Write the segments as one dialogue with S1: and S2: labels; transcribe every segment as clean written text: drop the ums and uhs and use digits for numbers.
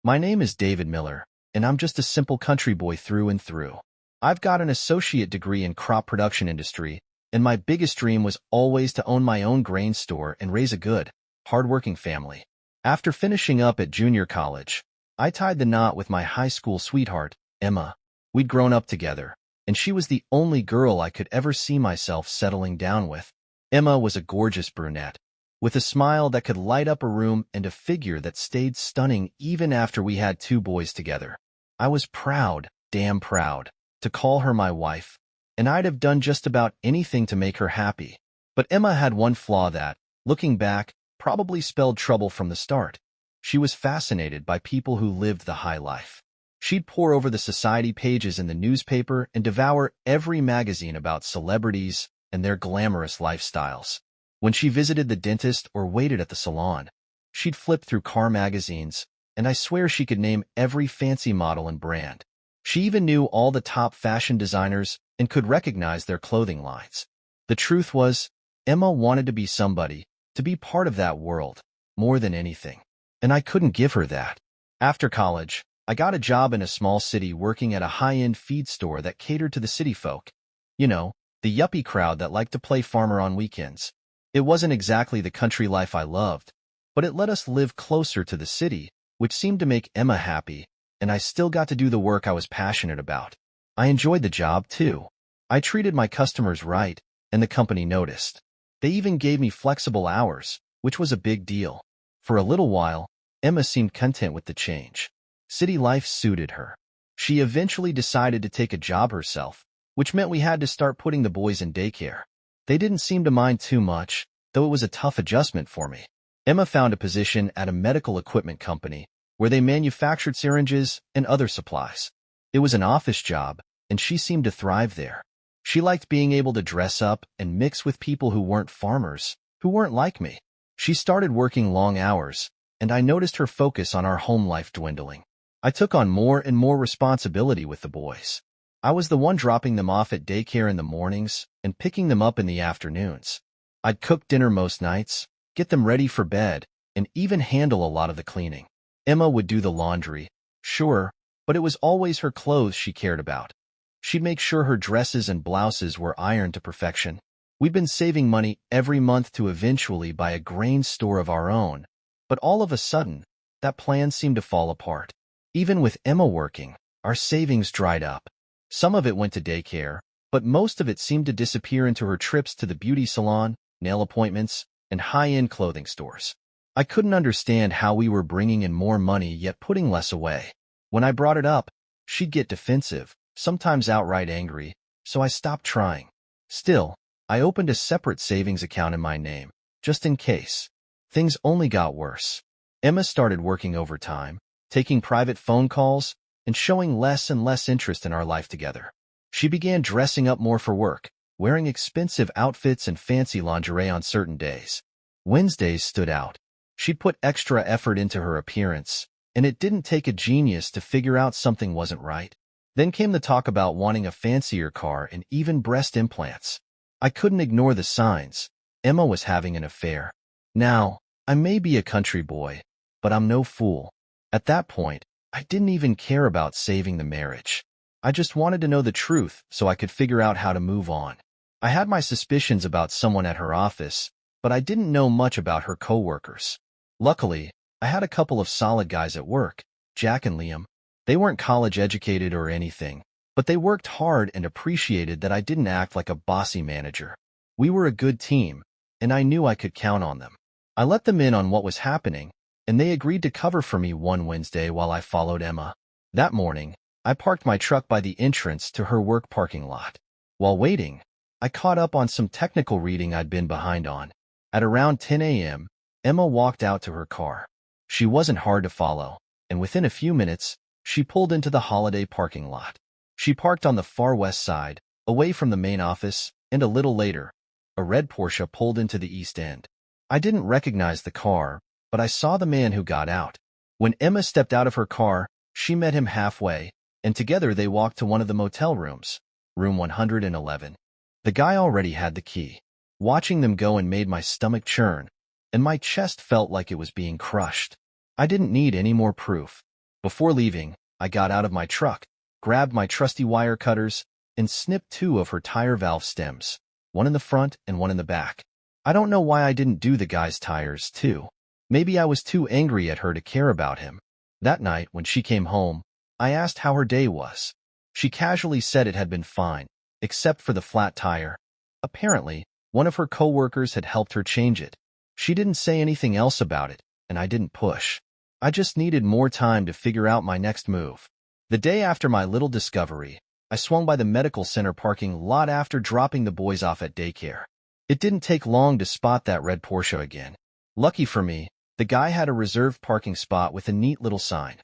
S1: My name is David Miller, and I'm just a simple country boy through and through. I've got an associate degree in crop production industry, and my biggest dream was always to own my own grain store and raise a good, hardworking family. After finishing up at junior college, I tied the knot with my high school sweetheart, Emma. We'd grown up together, and she was the only girl I could ever see myself settling down with. Emma was a gorgeous brunette, with a smile that could light up a room and a figure that stayed stunning even after we had two boys together. I was proud, damn proud, to call her my wife, and I'd have done just about anything to make her happy. But Emma had one flaw that, looking back, probably spelled trouble from the start. She was fascinated by people who lived the high life. She'd pore over the society pages in the newspaper and devour every magazine about celebrities and their glamorous lifestyles. When she visited the dentist or waited at the salon, she'd flip through car magazines, and I swear she could name every fancy model and brand. She even knew all the top fashion designers and could recognize their clothing lines. The truth was, Emma wanted to be somebody, to be part of that world, more than anything. And I couldn't give her that. After college, I got a job in a small city working at a high-end feed store that catered to the city folk. You know, the yuppie crowd that liked to play farmer on weekends. It wasn't exactly the country life I loved, but it let us live closer to the city, which seemed to make Emma happy, and I still got to do the work I was passionate about. I enjoyed the job, too. I treated my customers right, and the company noticed. They even gave me flexible hours, which was a big deal. For a little while, Emma seemed content with the change. City life suited her. She eventually decided to take a job herself, which meant we had to start putting the boys in daycare. They didn't seem to mind too much, though it was a tough adjustment for me. Emma found a position at a medical equipment company, where they manufactured syringes and other supplies. It was an office job, and she seemed to thrive there. She liked being able to dress up and mix with people who weren't farmers, who weren't like me. She started working long hours, and I noticed her focus on our home life dwindling. I took on more and more responsibility with the boys. I was the one dropping them off at daycare in the mornings and picking them up in the afternoons. I'd cook dinner most nights, get them ready for bed, and even handle a lot of the cleaning. Emma would do the laundry, sure, but it was always her clothes she cared about. She'd make sure her dresses and blouses were ironed to perfection. We'd been saving money every month to eventually buy a grain store of our own, but all of a sudden, that plan seemed to fall apart. Even with Emma working, our savings dried up. Some of it went to daycare, but most of it seemed to disappear into her trips to the beauty salon, nail appointments, and high-end clothing stores. I couldn't understand how we were bringing in more money yet putting less away. When I brought it up, she'd get defensive, sometimes outright angry, so I stopped trying. Still, I opened a separate savings account in my name, just in case. Things only got worse. Emma started working overtime, taking private phone calls, and showing less and less interest in our life together. She began dressing up more for work, wearing expensive outfits and fancy lingerie on certain days. Wednesdays stood out. She'd put extra effort into her appearance, and it didn't take a genius to figure out something wasn't right. Then came the talk about wanting a fancier car and even breast implants. I couldn't ignore the signs. Emma was having an affair. Now, I may be a country boy, but I'm no fool. At that point, I didn't even care about saving the marriage. I just wanted to know the truth so I could figure out how to move on. I had my suspicions about someone at her office, but I didn't know much about her coworkers. Luckily, I had a couple of solid guys at work, Jack and Liam. They weren't college educated or anything, but they worked hard and appreciated that I didn't act like a bossy manager. We were a good team, and I knew I could count on them. I let them in on what was happening, and they agreed to cover for me one Wednesday while I followed Emma. That morning, I parked my truck by the entrance to her work parking lot. While waiting, I caught up on some technical reading I'd been behind on. At around 10 a.m., Emma walked out to her car. She wasn't hard to follow, and within a few minutes, she pulled into the holiday parking lot. She parked on the far west side, away from the main office, and a little later, a red Porsche pulled into the east end. I didn't recognize the car, but I saw the man who got out. When Emma stepped out of her car, she met him halfway, and together they walked to one of the motel rooms, room 111. The guy already had the key. Watching them go and made my stomach churn, and my chest felt like it was being crushed. I didn't need any more proof. Before leaving, I got out of my truck, grabbed my trusty wire cutters, and snipped two of her tire valve stems, one in the front and one in the back. I don't know why I didn't do the guy's tires, too. Maybe I was too angry at her to care about him. That night, when she came home, I asked how her day was. She casually said it had been fine, except for the flat tire. Apparently, one of her coworkers had helped her change it. She didn't say anything else about it, and I didn't push. I just needed more time to figure out my next move. The day after my little discovery, I swung by the medical center parking lot after dropping the boys off at daycare. It didn't take long to spot that red Porsche again. Lucky for me, the guy had a reserved parking spot with a neat little sign.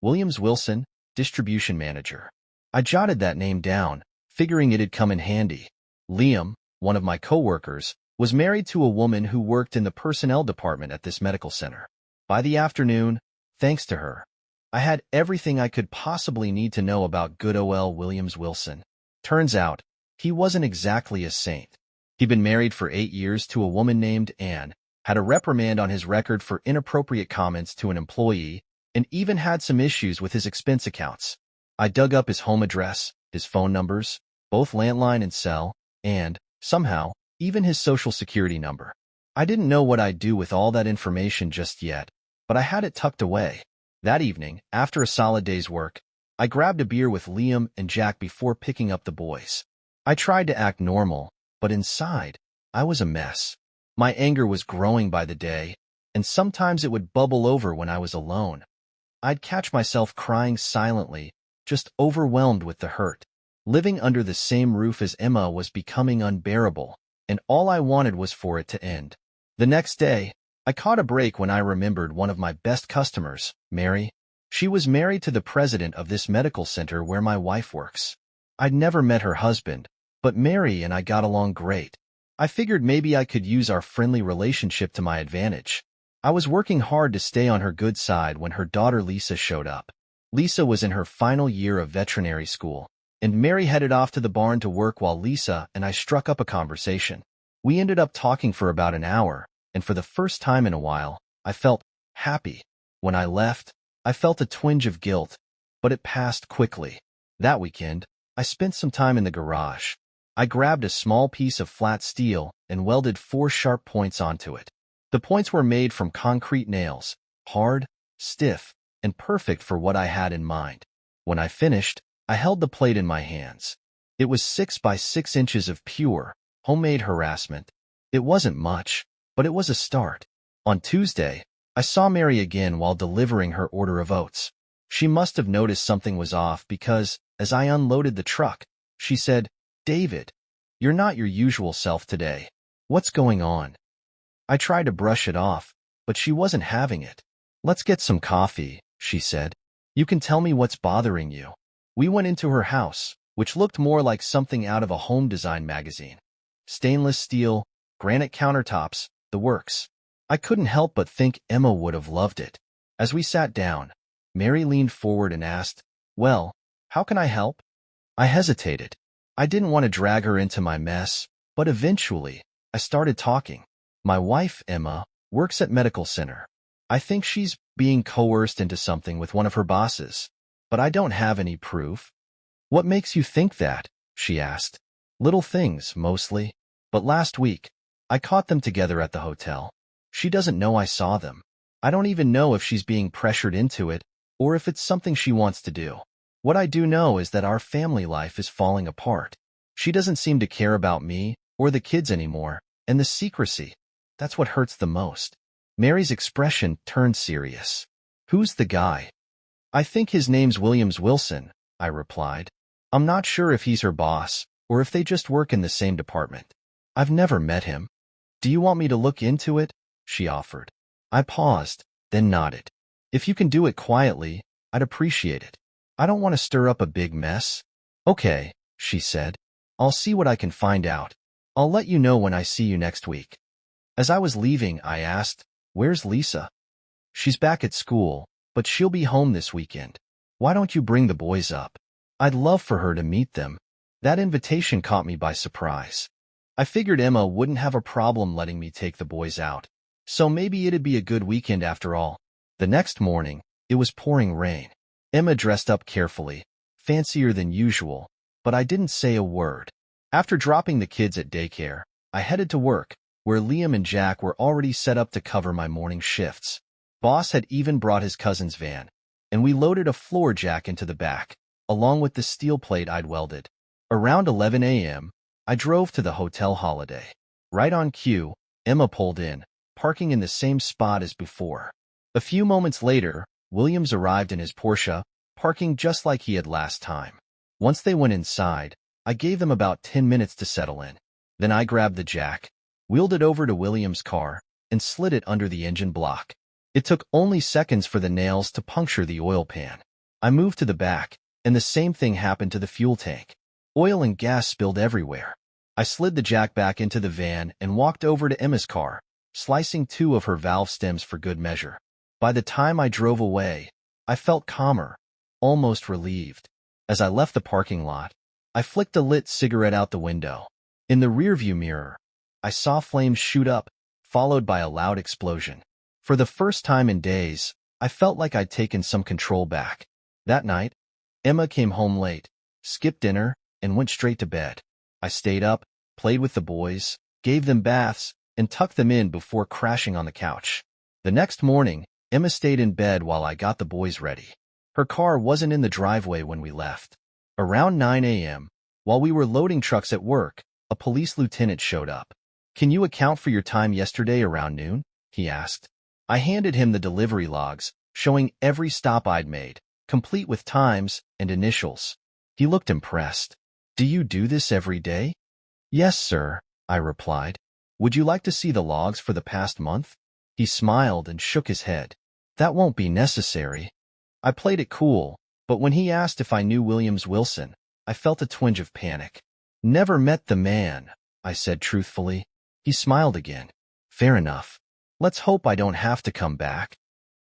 S1: Williams Wilson, Distribution Manager. I jotted that name down, figuring it'd come in handy. Liam, one of my coworkers, was married to a woman who worked in the personnel department at this medical center. By the afternoon, thanks to her, I had everything I could possibly need to know about good ol' Williams Wilson. Turns out, he wasn't exactly a saint. He'd been married for 8 years to a woman named Anne, had a reprimand on his record for inappropriate comments to an employee, and even had some issues with his expense accounts. I dug up his home address, his phone numbers, both landline and cell, and, somehow, even his social security number. I didn't know what I'd do with all that information just yet, but I had it tucked away. That evening, after a solid day's work, I grabbed a beer with Liam and Jack before picking up the boys. I tried to act normal, but inside, I was a mess. My anger was growing by the day, and sometimes it would bubble over when I was alone. I'd catch myself crying silently, just overwhelmed with the hurt. Living under the same roof as Emma was becoming unbearable, and all I wanted was for it to end. The next day, I caught a break when I remembered one of my best customers, Mary. She was married to the president of this medical center where my wife works. I'd never met her husband, but Mary and I got along great. I figured maybe I could use our friendly relationship to my advantage. I was working hard to stay on her good side when her daughter Lisa showed up. Lisa was in her final year of veterinary school, and Mary headed off to the barn to work while Lisa and I struck up a conversation. We ended up talking for about an hour, and for the first time in a while, I felt happy. When I left, I felt a twinge of guilt, but it passed quickly. That weekend, I spent some time in the garage. I grabbed a small piece of flat steel and welded 4 sharp points onto it. The points were made from concrete nails, hard, stiff, and perfect for what I had in mind. When I finished, I held the plate in my hands. It was 6 by 6 inches of pure, homemade harassment. It wasn't much, but it was a start. On Tuesday, I saw Mary again while delivering her order of oats. She must have noticed something was off because, as I unloaded the truck, she said, "David, you're not your usual self today. What's going on?" I tried to brush it off, but she wasn't having it. "Let's get some coffee," she said. "You can tell me what's bothering you." We went into her house, which looked more like something out of a home design magazine. Stainless steel, granite countertops, the works. I couldn't help but think Emma would have loved it. As we sat down, Mary leaned forward and asked, "Well, how can I help?" I hesitated. I didn't want to drag her into my mess, but eventually, I started talking. My wife, Emma, works at medical center. I think she's being coerced into something with one of her bosses, but I don't have any proof. "What makes you think that?" she asked. "Little things, mostly. But last week, I caught them together at the hotel. She doesn't know I saw them. I don't even know if she's being pressured into it, or if it's something she wants to do. What I do know is that our family life is falling apart. She doesn't seem to care about me or the kids anymore, and the secrecy, that's what hurts the most." Mary's expression turned serious. "Who's the guy?" "I think his name's Williams Wilson," I replied. "I'm not sure if he's her boss, or if they just work in the same department. I've never met him." "Do you want me to look into it?" she offered. I paused, then nodded. "If you can do it quietly, I'd appreciate it. I don't want to stir up a big mess." "Okay," she said. "I'll see what I can find out. I'll let you know when I see you next week." As I was leaving, I asked, "Where's Lisa?" "She's back at school, but she'll be home this weekend. Why don't you bring the boys up? I'd love for her to meet them." That invitation caught me by surprise. I figured Emma wouldn't have a problem letting me take the boys out, so maybe it'd be a good weekend after all. The next morning, it was pouring rain. Emma dressed up carefully, fancier than usual, but I didn't say a word. After dropping the kids at daycare, I headed to work, where Liam and Jack were already set up to cover my morning shifts. Boss had even brought his cousin's van, and we loaded a floor jack into the back, along with the steel plate I'd welded. Around 11 a.m., I drove to the Hotel Holiday. Right on cue, Emma pulled in, parking in the same spot as before. A few moments later, Williams arrived in his Porsche, parking just like he had last time. Once they went inside, I gave them about 10 minutes to settle in. Then I grabbed the jack, wheeled it over to Williams' car, and slid it under the engine block. It took only seconds for the nails to puncture the oil pan. I moved to the back, and the same thing happened to the fuel tank. Oil and gas spilled everywhere. I slid the jack back into the van and walked over to Emma's car, slicing 2 of her valve stems for good measure. By the time I drove away, I felt calmer, almost relieved. As I left the parking lot, I flicked a lit cigarette out the window. In the rearview mirror, I saw flames shoot up, followed by a loud explosion. For the first time in days, I felt like I'd taken some control back. That night, Emma came home late, skipped dinner, and went straight to bed. I stayed up, played with the boys, gave them baths, and tucked them in before crashing on the couch. The next morning, Emma stayed in bed while I got the boys ready. Her car wasn't in the driveway when we left. Around 9 a.m., while we were loading trucks at work, a police lieutenant showed up. "Can you account for your time yesterday around noon?" he asked. I handed him the delivery logs, showing every stop I'd made, complete with times and initials. He looked impressed. "Do you do this every day?" "Yes, sir," I replied. "Would you like to see the logs for the past month?" He smiled and shook his head. "That won't be necessary." I played it cool, but when he asked if I knew Williams Wilson, I felt a twinge of panic. "Never met the man," I said truthfully. He smiled again. "Fair enough. Let's hope I don't have to come back."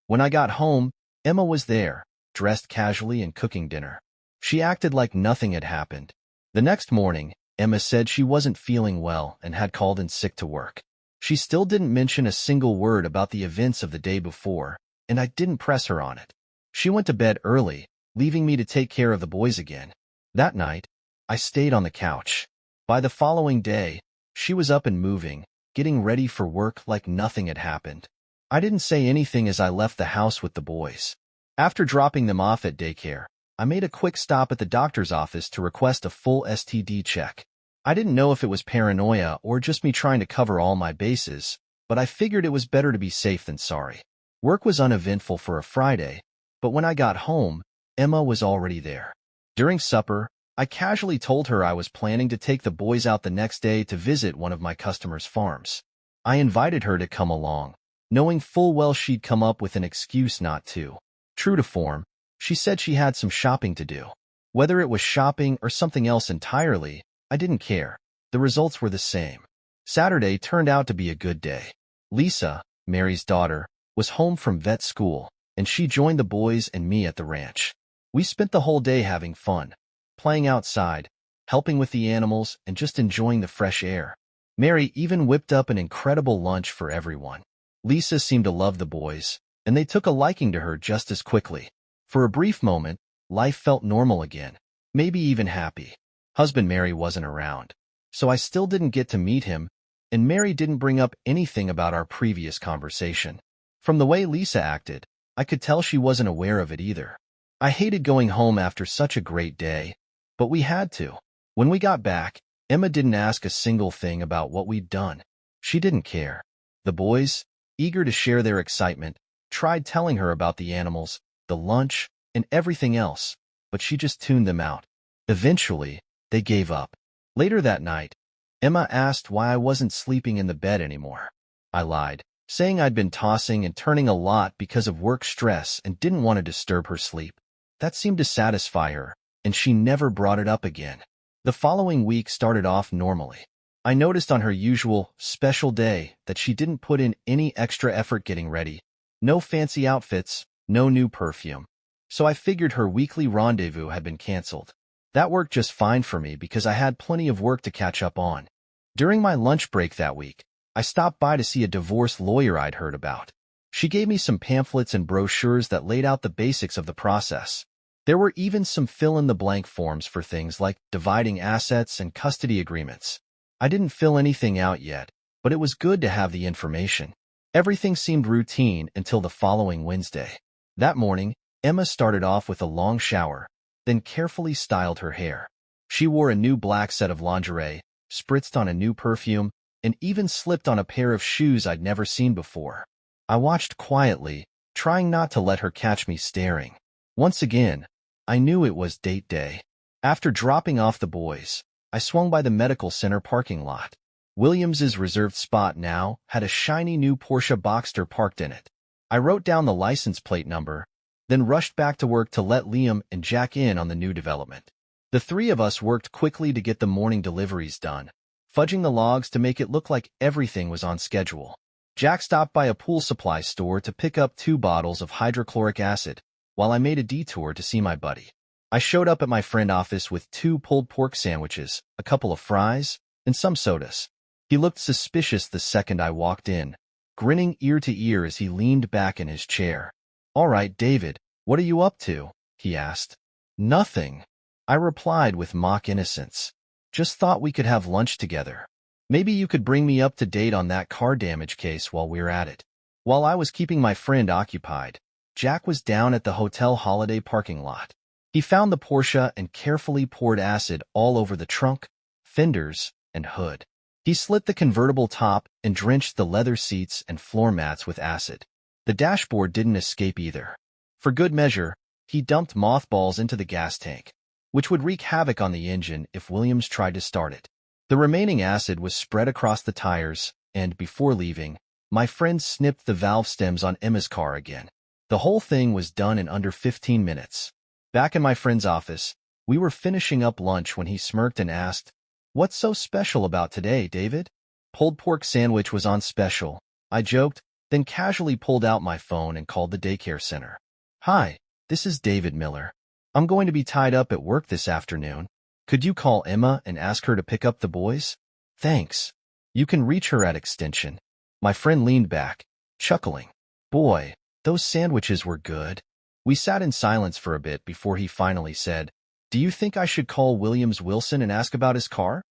S1: When I got home, Emma was there, dressed casually and cooking dinner. She acted like nothing had happened. The next morning, Emma said she wasn't feeling well and had called in sick to work. She still didn't mention a single word about the events of the day before, and I didn't press her on it. She went to bed early, leaving me to take care of the boys again. That night, I stayed on the couch. By the following day, she was up and moving, getting ready for work like nothing had happened. I didn't say anything as I left the house with the boys. After dropping them off at daycare, I made a quick stop at the doctor's office to request a full STD check. I didn't know if it was paranoia or just me trying to cover all my bases, but I figured it was better to be safe than sorry. Work was uneventful for a Friday, but when I got home, Emma was already there. During supper, I casually told her I was planning to take the boys out the next day to visit one of my customers' farms. I invited her to come along, knowing full well she'd come up with an excuse not to. True to form, she said she had some shopping to do. Whether it was shopping or something else entirely, I didn't care. The results were the same. Saturday turned out to be a good day. Lisa, Mary's daughter, was home from vet school, and she joined the boys and me at the ranch. We spent the whole day having fun, playing outside, helping with the animals, and just enjoying the fresh air. Mary even whipped up an incredible lunch for everyone. Lisa seemed to love the boys, and they took a liking to her just as quickly. For a brief moment, life felt normal again, maybe even happy. Husband Mary wasn't around, so I still didn't get to meet him, and Mary didn't bring up anything about our previous conversation. From the way Lisa acted, I could tell she wasn't aware of it either. I hated going home after such a great day, but we had to. When we got back, Emma didn't ask a single thing about what we'd done. She didn't care. The boys, eager to share their excitement, tried telling her about the animals, the lunch, and everything else, but she just tuned them out. Eventually, they gave up. Later that night, Emma asked why I wasn't sleeping in the bed anymore. I lied, saying I'd been tossing and turning a lot because of work stress and didn't want to disturb her sleep. That seemed to satisfy her, and she never brought it up again. The following week started off normally. I noticed on her usual special day that she didn't put in any extra effort getting ready. No fancy outfits, no new perfume. So I figured her weekly rendezvous had been canceled. That worked just fine for me because I had plenty of work to catch up on. During my lunch break that week, I stopped by to see a divorce lawyer I'd heard about. She gave me some pamphlets and brochures that laid out the basics of the process. There were even some fill-in-the-blank forms for things like dividing assets and custody agreements. I didn't fill anything out yet, but it was good to have the information. Everything seemed routine until the following Wednesday. That morning, Emma started off with a long shower, then carefully styled her hair. She wore a new black set of lingerie, spritzed on a new perfume, and even slipped on a pair of shoes I'd never seen before. I watched quietly, trying not to let her catch me staring. Once again, I knew it was date day. After dropping off the boys, I swung by the medical center parking lot. Williams's reserved spot now had a shiny new Porsche Boxster parked in it. I wrote down the license plate number, then rushed back to work to let Liam and Jack in on the new development. The three of us worked quickly to get the morning deliveries done, fudging the logs to make it look like everything was on schedule. Jack stopped by a pool supply store to pick up 2 bottles of hydrochloric acid, while I made a detour to see my buddy. I showed up at my friend's office with 2 pulled pork sandwiches, a couple of fries, and some sodas. He looked suspicious the second I walked in, grinning ear to ear as he leaned back in his chair. "All right, David, what are you up to?" he asked. "Nothing," I replied with mock innocence. "Just thought we could have lunch together. Maybe you could bring me up to date on that car damage case while we're at it." While I was keeping my friend occupied, Jack was down at the Hotel Holiday parking lot. He found the Porsche and carefully poured acid all over the trunk, fenders, and hood. He slit the convertible top and drenched the leather seats and floor mats with acid. The dashboard didn't escape either. For good measure, he dumped mothballs into the gas tank, which would wreak havoc on the engine if Williams tried to start it. The remaining acid was spread across the tires, and before leaving, my friend snipped the valve stems on Emma's car again. The whole thing was done in under 15 minutes. Back in my friend's office, we were finishing up lunch when he smirked and asked, "What's so special about today, David?" "Pulled pork sandwich was on special," I joked, then casually pulled out my phone and called the daycare center. "Hi, this is David Miller. I'm going to be tied up at work this afternoon. Could you call Emma and ask her to pick up the boys?" "Thanks. You can reach her at extension." My friend leaned back, chuckling. "Boy, those sandwiches were good." We sat in silence for a bit before he finally said, "Do you think I should call Williams Wilson and ask about his car?"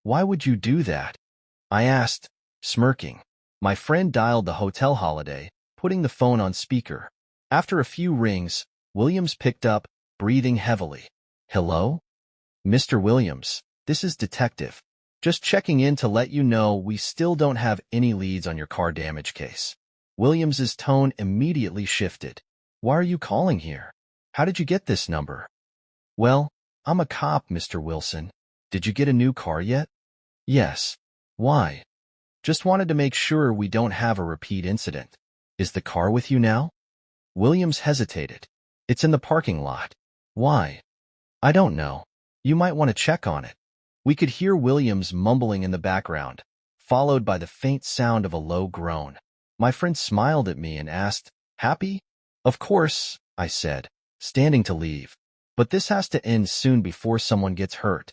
S1: "Why would you do that?" I asked, smirking. My friend dialed the Hotel Holiday, putting the phone on speaker. After a few rings, Williams picked up, breathing heavily. "Hello? Mr. Williams, this is Detective. Just checking in to let you know we still don't have any leads on your car damage case." Williams's tone immediately shifted. "Why are you calling here? How did you get this number?" "Well, I'm a cop, Mr. Wilson. Did you get a new car yet?" "Yes." "Why?" "Just wanted to make sure we don't have a repeat incident." "Is the car with you now?" Williams hesitated. "It's in the parking lot." "Why?" "I don't know. You might want to check on it." We could hear Williams mumbling in the background, followed by the faint sound of a low groan. My friend smiled at me and asked, "Happy?" "Of course," I said, standing to leave. "But this has to end soon before someone gets hurt."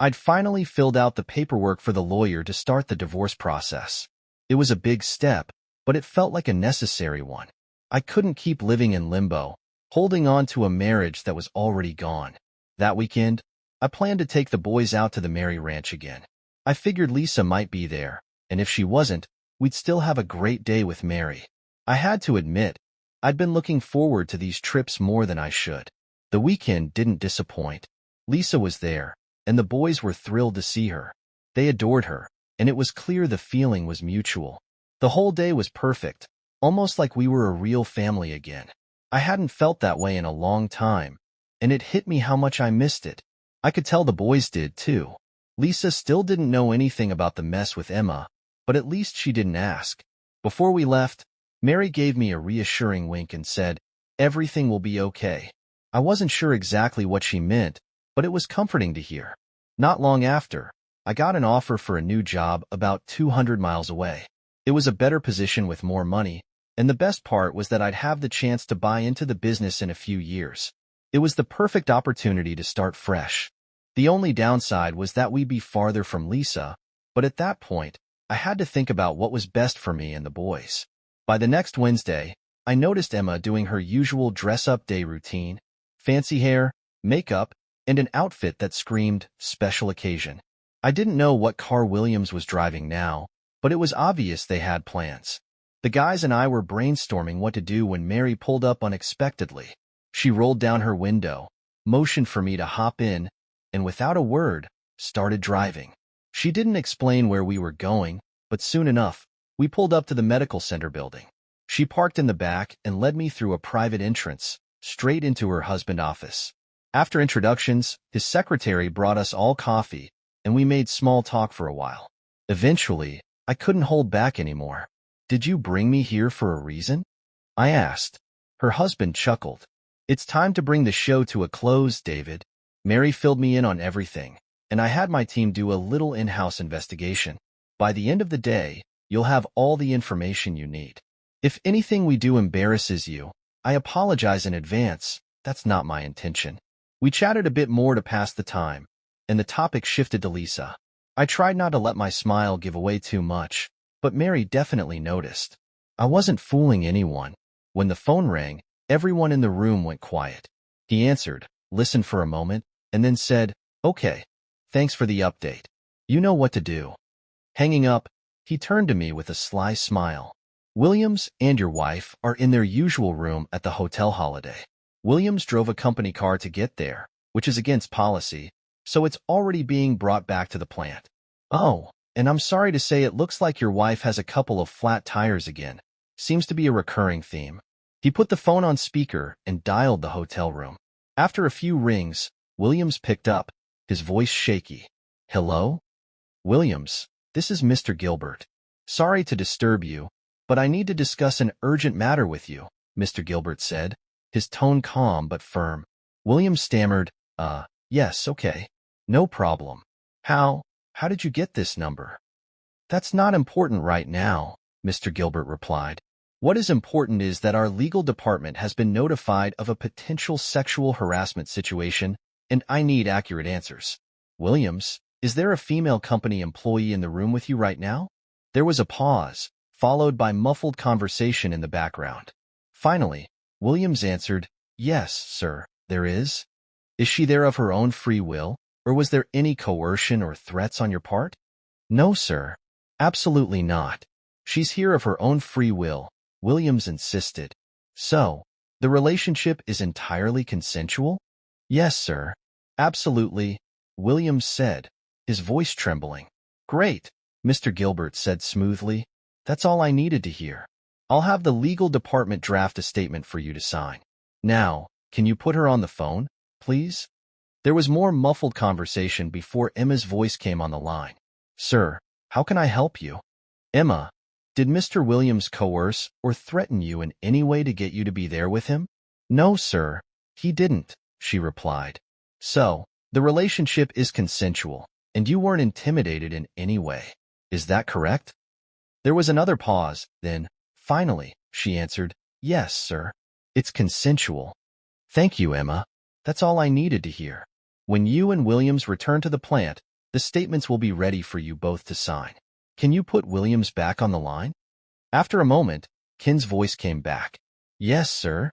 S1: I'd finally filled out the paperwork for the lawyer to start the divorce process. It was a big step, but it felt like a necessary one. I couldn't keep living in limbo, holding on to a marriage that was already gone. That weekend, I planned to take the boys out to the Mary Ranch again. I figured Lisa might be there, and if she wasn't, we'd still have a great day with Mary. I had to admit, I'd been looking forward to these trips more than I should. The weekend didn't disappoint. Lisa was there, and the boys were thrilled to see her. They adored her, and it was clear the feeling was mutual. The whole day was perfect, almost like we were a real family again. I hadn't felt that way in a long time, and it hit me how much I missed it. I could tell the boys did, too. Lisa still didn't know anything about the mess with Emma, but at least she didn't ask. Before we left, Mary gave me a reassuring wink and said, "Everything will be okay." I wasn't sure exactly what she meant, but it was comforting to hear. Not long after, I got an offer for a new job about 200 miles away. It was a better position with more money, and the best part was that I'd have the chance to buy into the business in a few years. It was the perfect opportunity to start fresh. The only downside was that we'd be farther from Lisa, but at that point, I had to think about what was best for me and the boys. By the next Wednesday, I noticed Emma doing her usual dress-up day routine, fancy hair, makeup, and an outfit that screamed special occasion. I didn't know what car Williams was driving now, but it was obvious they had plans. The guys and I were brainstorming what to do when Mary pulled up unexpectedly. She rolled down her window, motioned for me to hop in, and without a word, started driving. She didn't explain where we were going, but soon enough, we pulled up to the medical center building. She parked in the back and led me through a private entrance, straight into her husband's office. After introductions, his secretary brought us all coffee, and we made small talk for a while. Eventually, I couldn't hold back anymore. "Did you bring me here for a reason?" I asked. Her husband chuckled. "It's time to bring the show to a close, David." Mary filled me in on everything, and I had my team do a little in-house investigation. "By the end of the day, you'll have all the information you need. If anything we do embarrasses you, I apologize in advance. That's not my intention." We chatted a bit more to pass the time, and the topic shifted to Lisa. I tried not to let my smile give away too much, but Mary definitely noticed. I wasn't fooling anyone. When the phone rang, everyone in the room went quiet. He answered, listened for a moment, and then said, "Okay, thanks for the update. You know what to do." Hanging up, he turned to me with a sly smile. "Williams and your wife are in their usual room at the Hotel Holiday. Williams drove a company car to get there, which is against policy, so it's already being brought back to the plant. Oh, and I'm sorry to say it looks like your wife has a couple of flat tires again. Seems to be a recurring theme." He put the phone on speaker and dialed the hotel room. After a few rings, Williams picked up, his voice shaky. "Hello? Williams, this is Mr. Gilbert. Sorry to disturb you, but I need to discuss an urgent matter with you," Mr. Gilbert said, his tone calm but firm. Williams stammered, Yes, okay. No problem. How did you get this number?" "That's not important right now," Mr. Gilbert replied. "What is important is that our legal department has been notified of a potential sexual harassment situation, and I need accurate answers. Williams, is there a female company employee in the room with you right now?" There was a pause, followed by muffled conversation in the background. Finally, Williams answered, "Yes, sir, there is." "Is she there of her own free will, or was there any coercion or threats on your part?" "No, sir. Absolutely not. She's here of her own free will," Williams insisted. "So, the relationship is entirely consensual?" "Yes, sir. Absolutely," Williams said, his voice trembling. "Great," Mr. Gilbert said smoothly. "That's all I needed to hear. I'll have the legal department draft a statement for you to sign. Now, can you put her on the phone, please?" There was more muffled conversation before Emma's voice came on the line. "Sir, how can I help you?" "Emma, did Mr. Williams coerce or threaten you in any way to get you to be there with him?" "No, sir, he didn't," she replied. "So, the relationship is consensual, and you weren't intimidated in any way. Is that correct?" There was another pause, then, finally, she answered, "Yes, sir. It's consensual." "Thank you, Emma. That's all I needed to hear. When you and Williams return to the plant, the statements will be ready for you both to sign. Can you put Williams back on the line?" After a moment, Ken's voice came back. "Yes, sir.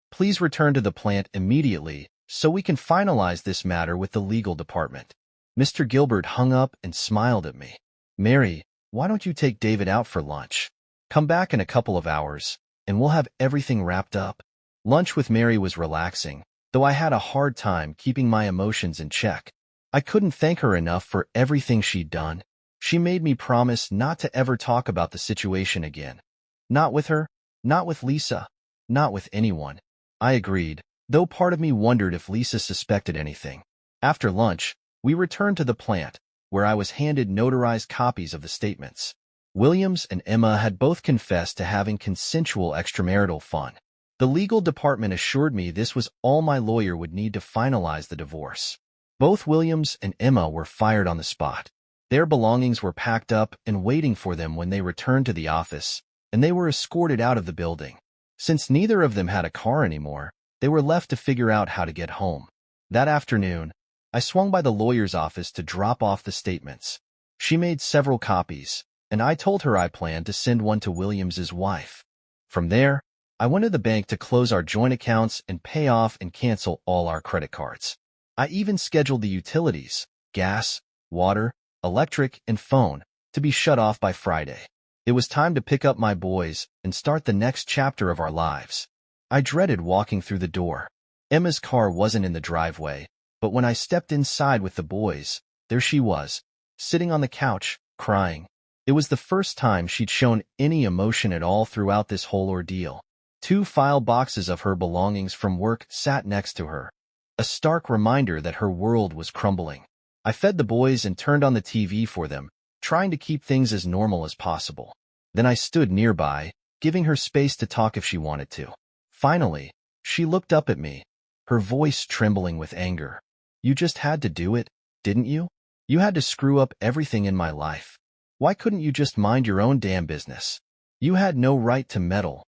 S1: Please return to the plant immediately so we can finalize this matter with the legal department." Mr. Gilbert hung up and smiled at me. "Mary, why don't you take David out for lunch? Come back in a couple of hours, and we'll have everything wrapped up." Lunch with Mary was relaxing, though I had a hard time keeping my emotions in check. I couldn't thank her enough for everything she'd done. She made me promise not to ever talk about the situation again. Not with her, not with Lisa, not with anyone. I agreed, though part of me wondered if Lisa suspected anything. After lunch, we returned to the plant, where I was handed notarized copies of the statements. Williams and Emma had both confessed to having consensual extramarital fun. The legal department assured me this was all my lawyer would need to finalize the divorce. Both Williams and Emma were fired on the spot. Their belongings were packed up and waiting for them when they returned to the office, and they were escorted out of the building. Since neither of them had a car anymore, they were left to figure out how to get home. That afternoon, I swung by the lawyer's office to drop off the statements. She made several copies, and I told her I planned to send one to Williams's wife. From there, I went to the bank to close our joint accounts and pay off and cancel all our credit cards. I even scheduled the utilities, gas, water, electric, and phone, to be shut off by Friday. It was time to pick up my boys and start the next chapter of our lives. I dreaded walking through the door. Emma's car wasn't in the driveway, but when I stepped inside with the boys, there she was, sitting on the couch, crying. It was the first time she'd shown any emotion at all throughout this whole ordeal. 2 file boxes of her belongings from work sat next to her, a stark reminder that her world was crumbling. I fed the boys and turned on the TV for them, trying to keep things as normal as possible. Then I stood nearby, giving her space to talk if she wanted to. Finally, she looked up at me, her voice trembling with anger. "You just had to do it, didn't you? You had to screw up everything in my life. Why couldn't you just mind your own damn business? You had no right to meddle."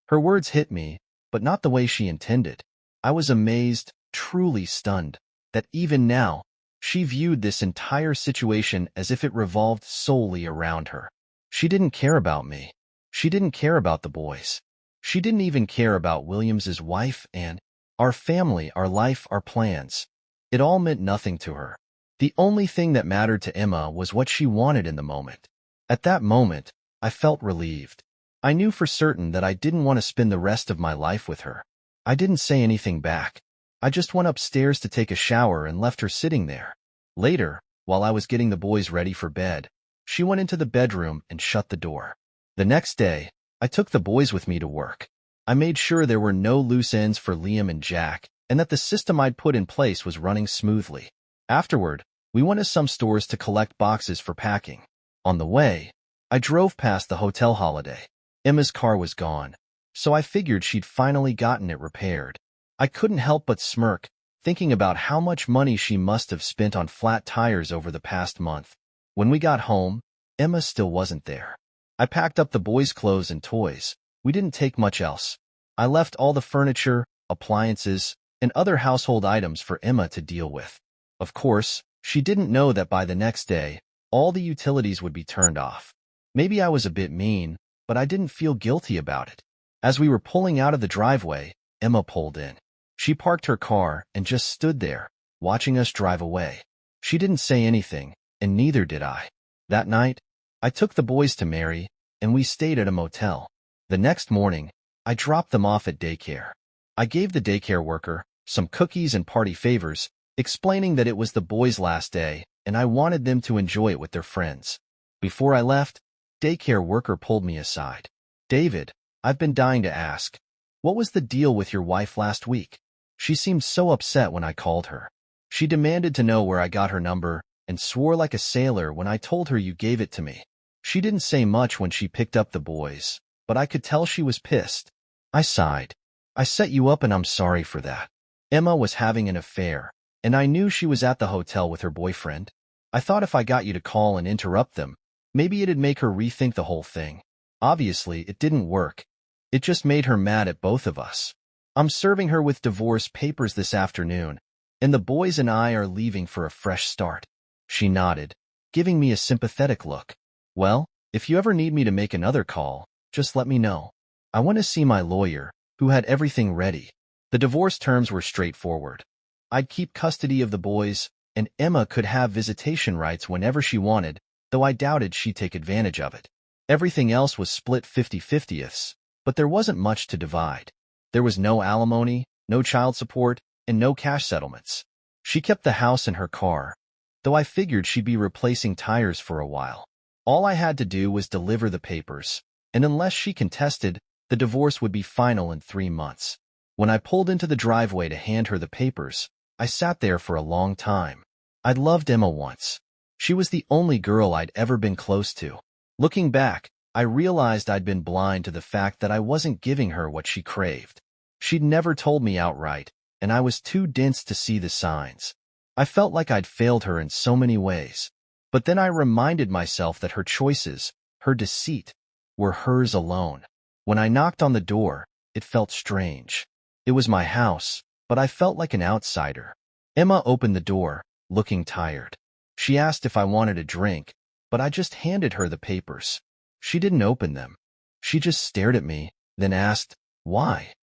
S1: Her words hit me, but not the way she intended. I was amazed, truly stunned, that even now, she viewed this entire situation as if it revolved solely around her. She didn't care about me. She didn't care about the boys. She didn't even care about Williams's wife and our family, our life, our plans. It all meant nothing to her. The only thing that mattered to Emma was what she wanted in the moment. At that moment, I felt relieved. I knew for certain that I didn't want to spend the rest of my life with her. I didn't say anything back. I just went upstairs to take a shower and left her sitting there. Later, while I was getting the boys ready for bed, she went into the bedroom and shut the door. The next day, I took the boys with me to work. I made sure there were no loose ends for Liam and Jack, and that the system I'd put in place was running smoothly. Afterward, we went to some stores to collect boxes for packing. On the way, I drove past the hotel Holiday. Emma's car was gone, so I figured she'd finally gotten it repaired. I couldn't help but smirk, thinking about how much money she must have spent on flat tires over the past month. When we got home, Emma still wasn't there. I packed up the boys' clothes and toys. We didn't take much else. I left all the furniture, appliances, and other household items for Emma to deal with. Of course, she didn't know that by the next day, all the utilities would be turned off. Maybe I was a bit mean, but I didn't feel guilty about it. As we were pulling out of the driveway, Emma pulled in. She parked her car and just stood there, watching us drive away. She didn't say anything, and neither did I. That night, I took the boys to Mary, and we stayed at a motel. The next morning, I dropped them off at daycare. I gave the daycare worker some cookies and party favors, explaining that it was the boys' last day, and I wanted them to enjoy it with their friends. Before I left, daycare worker pulled me aside. "David, I've been dying to ask. What was the deal with your wife last week? She seemed so upset when I called her. She demanded to know where I got her number and swore like a sailor when I told her you gave it to me. She didn't say much when she picked up the boys, but I could tell she was pissed." I sighed. "I set you up and I'm sorry for that." Emma was having an affair, and I knew she was at the hotel with her boyfriend. I thought if I got you to call and interrupt them, maybe it'd make her rethink the whole thing. Obviously, it didn't work. It just made her mad at both of us. I'm serving her with divorce papers this afternoon, and the boys and I are leaving for a fresh start. She nodded, giving me a sympathetic look. "Well, if you ever need me to make another call, just let me know. I want to see my lawyer, who had everything ready." The divorce terms were straightforward. I'd keep custody of the boys, and Emma could have visitation rights whenever she wanted, though I doubted she'd take advantage of it. Everything else was split 50-50ths, but there wasn't much to divide. There was no alimony, no child support, and no cash settlements. She kept the house and her car, though I figured she'd be replacing tires for a while. All I had to do was deliver the papers, and unless she contested, the divorce would be final in 3 months. When I pulled into the driveway to hand her the papers, I sat there for a long time. I'd loved Emma once. She was the only girl I'd ever been close to. Looking back, I realized I'd been blind to the fact that I wasn't giving her what she craved. She'd never told me outright, and I was too dense to see the signs. I felt like I'd failed her in so many ways. But then I reminded myself that her choices, her deceit, were hers alone. When I knocked on the door, it felt strange. It was my house, but I felt like an outsider. Emma opened the door, looking tired. She asked if I wanted a drink, but I just handed her the papers. She didn't open them. She just stared at me, then asked, Why?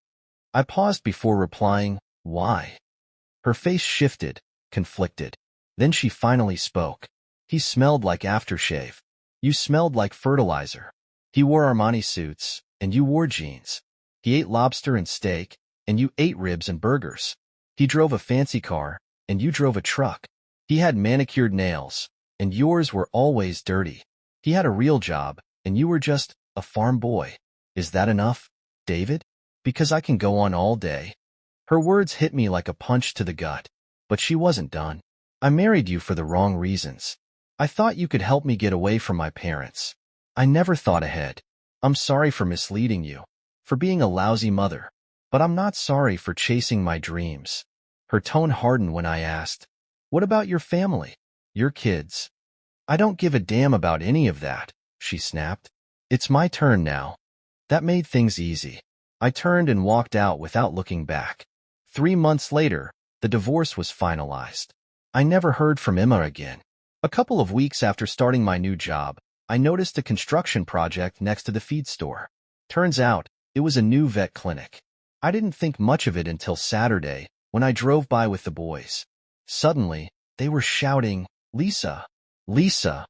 S1: I paused before replying, why? Her face shifted, conflicted. Then she finally spoke. He smelled like aftershave. You smelled like fertilizer. He wore Armani suits, and you wore jeans. He ate lobster and steak, and you ate ribs and burgers. He drove a fancy car, and you drove a truck. He had manicured nails, and yours were always dirty. He had a real job, and you were just a farm boy. Is that enough, David? Because I can go on all day. Her words hit me like a punch to the gut, but she wasn't done. I married you for the wrong reasons. I thought you could help me get away from my parents. I never thought ahead. I'm sorry for misleading you, for being a lousy mother, but I'm not sorry for chasing my dreams. Her tone hardened when I asked, what about your family, your kids? I don't give a damn about any of that, she snapped. It's my turn now. That made things easy. I turned and walked out without looking back. 3 months later, the divorce was finalized. I never heard from Emma again. A couple of weeks after starting my new job, I noticed a construction project next to the feed store. Turns out, it was a new vet clinic. I didn't think much of it until Saturday, when I drove by with the boys. Suddenly, they were shouting, Lisa! Lisa!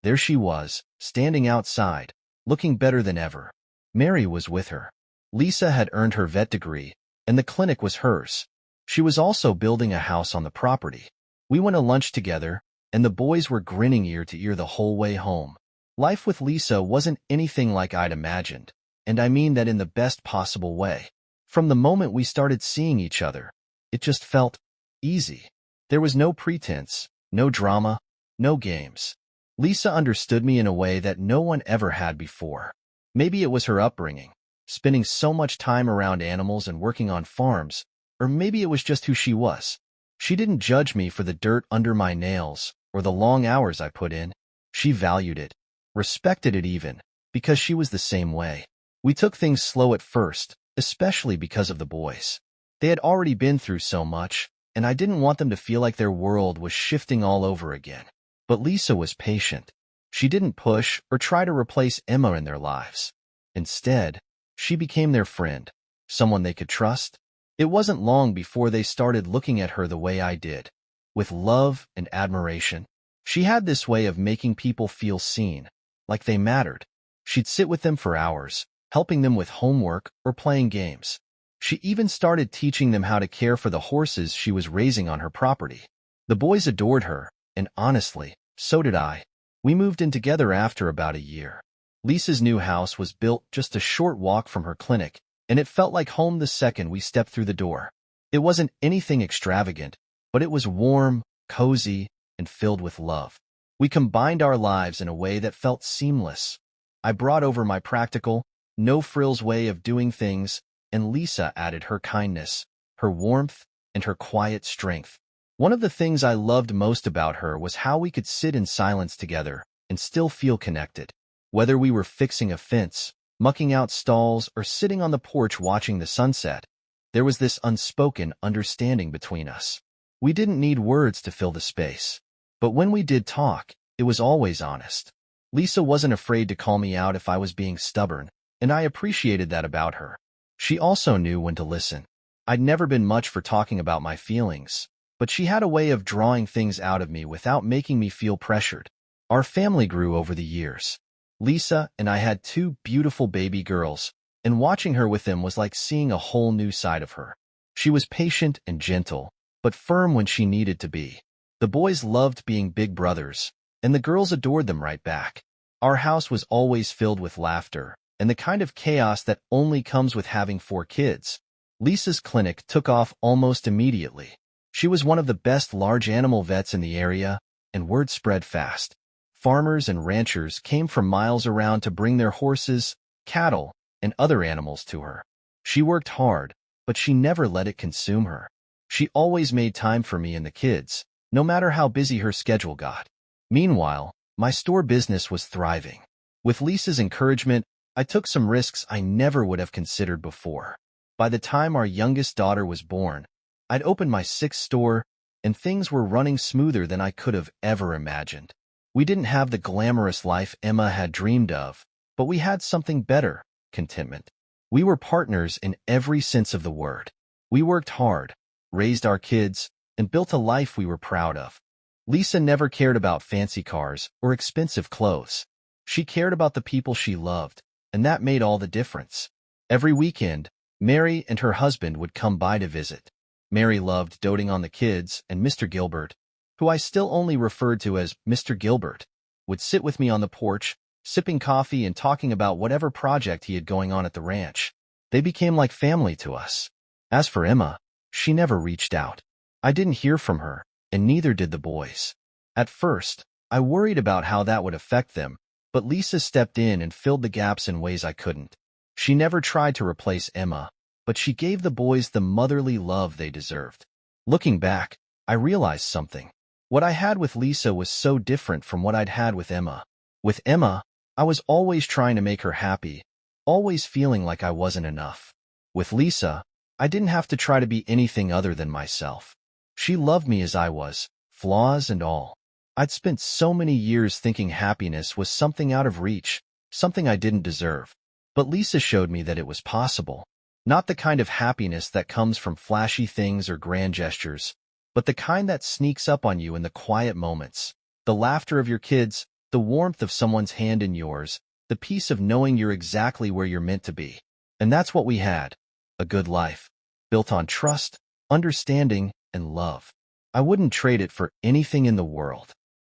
S1: There she was, standing outside, looking better than ever. Mary was with her. Lisa had earned her vet degree, and the clinic was hers. She was also building a house on the property. We went to lunch together, and the boys were grinning ear to ear the whole way home. Life with Lisa wasn't anything like I'd imagined, and I mean that in the best possible way. From the moment we started seeing each other, it just felt easy. There was no pretense, no drama, no games. Lisa understood me in a way that no one ever had before. Maybe it was her upbringing, spending so much time around animals and working on farms, or maybe it was just who she was. She didn't judge me for the dirt under my nails or the long hours I put in. She valued it, respected it even, because she was the same way. We took things slow at first, especially because of the boys. They had already been through so much, and I didn't want them to feel like their world was shifting all over again. But Lisa was patient. She didn't push or try to replace Emma in their lives. Instead, she became their friend, someone they could trust. It wasn't long before they started looking at her the way I did, with love and admiration. She had this way of making people feel seen, like they mattered. She'd sit with them for hours, helping them with homework or playing games. She even started teaching them how to care for the horses she was raising on her property. The boys adored her, and honestly, so did I. We moved in together after about a year. Lisa's new house was built just a short walk from her clinic, and it felt like home the second we stepped through the door. It wasn't anything extravagant, but it was warm, cozy, and filled with love. We combined our lives in a way that felt seamless. I brought over my practical, no-frills way of doing things, and Lisa added her kindness, her warmth, and her quiet strength. One of the things I loved most about her was how we could sit in silence together and still feel connected. Whether we were fixing a fence, mucking out stalls, or sitting on the porch watching the sunset, there was this unspoken understanding between us. We didn't need words to fill the space. But when we did talk, it was always honest. Lisa wasn't afraid to call me out if I was being stubborn, and I appreciated that about her. She also knew when to listen. I'd never been much for talking about my feelings, but she had a way of drawing things out of me without making me feel pressured. Our family grew over the years. Lisa and I had 2 beautiful baby girls, and watching her with them was like seeing a whole new side of her. She was patient and gentle, but firm when she needed to be. The boys loved being big brothers, and the girls adored them right back. Our house was always filled with laughter, and the kind of chaos that only comes with having 4 kids. Lisa's clinic took off almost immediately. She was one of the best large animal vets in the area, and word spread fast. Farmers and ranchers came from miles around to bring their horses, cattle, and other animals to her. She worked hard, but she never let it consume her. She always made time for me and the kids, no matter how busy her schedule got. Meanwhile, my store business was thriving. With Lisa's encouragement, I took some risks I never would have considered before. By the time our youngest daughter was born, I'd opened my 6th store, and things were running smoother than I could have ever imagined. We didn't have the glamorous life Emma had dreamed of, but we had something better: contentment. We were partners in every sense of the word. We worked hard, raised our kids, and built a life we were proud of. Lisa never cared about fancy cars or expensive clothes. She cared about the people she loved, and that made all the difference. Every weekend, Mary and her husband would come by to visit. Mary loved doting on the kids, and Mr. Gilbert, who I still only referred to as Mr. Gilbert, would sit with me on the porch, sipping coffee and talking about whatever project he had going on at the ranch. They became like family to us. As for Emma, she never reached out. I didn't hear from her, and neither did the boys. At first, I worried about how that would affect them, but Lisa stepped in and filled the gaps in ways I couldn't. She never tried to replace Emma, but she gave the boys the motherly love they deserved. Looking back, I realized something. What I had with Lisa was so different from what I'd had with Emma. With Emma, I was always trying to make her happy, always feeling like I wasn't enough. With Lisa, I didn't have to try to be anything other than myself. She loved me as I was, flaws and all. I'd spent so many years thinking happiness was something out of reach, something I didn't deserve. But Lisa showed me that it was possible. Not the kind of happiness that comes from flashy things or grand gestures, but the kind that sneaks up on you in the quiet moments. The laughter of your kids, the warmth of someone's hand in yours, the peace of knowing you're exactly where you're meant to be. And that's what we had. A good life, built on trust, understanding, and love. I wouldn't trade it for anything in the world.